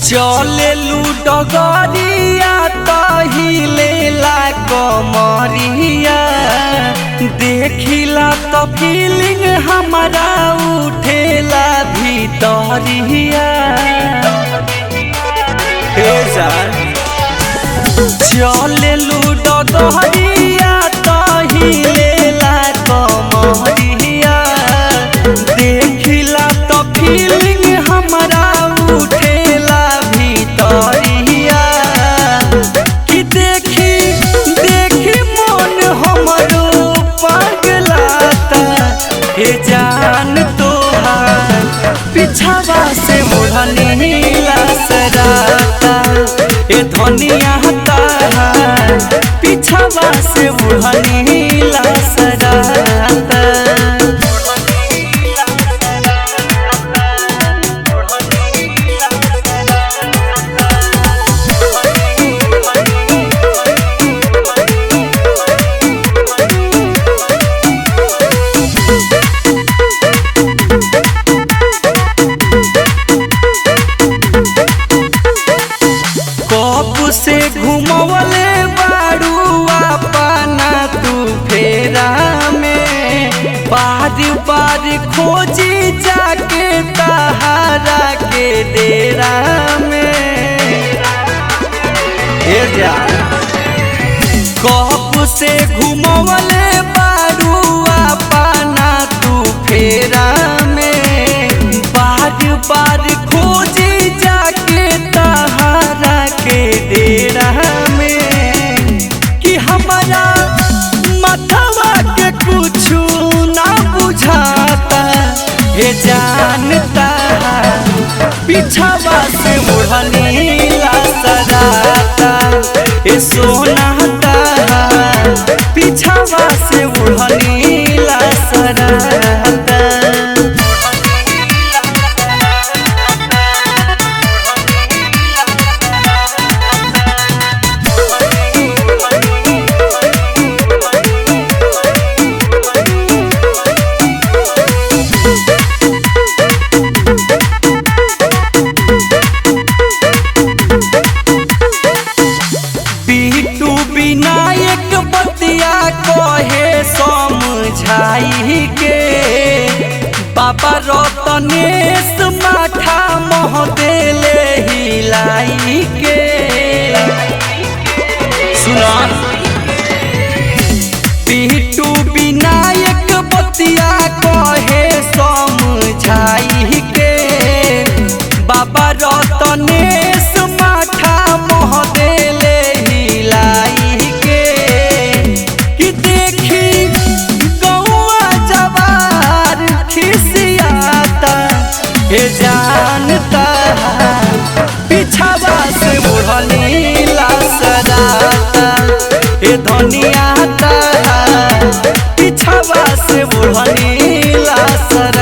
चले डगरिया तहिलेला कमरिया देखिला तो फीलिंग हमारा उठेला भीतरिया। चले डगरिया तहिलेला कमरिया देखिला तो फीलिंग हमारा उठेला भीतरिया। कि देखी देखी मन हमरो पगलाता हे जान तोहार पिछावा से मोढ़नी लसराता हे धनिया ताहार पिछावा से मोढ़नी लसराता। से घुमवले बारू अपना तू फेरा में बार बार खोजी जाके तहारा के डेरा में। कब से घुमवले बारू अपना तू फेरा में बार बार खोजी जाके तहारा के डेरा में। कि हमारा मथवा के कुछु ना बुझाता हे जानता पिछावा से मोढ़नी लसराता हे सोनाता पिछावा से मोढ़नी लसराता। विनायक बतिया कहे समझाई के बाबा रतनेश माथा मोह देले हिलाई के। सुना बिट्टू विनायक बतिया कहे समझाई के बाबा रतनेश माथा मोह देले हे जानता पिछावा से मोढ़नी लसराता हे धनिया ताहार पिछावा से मोढ़नी लसराता।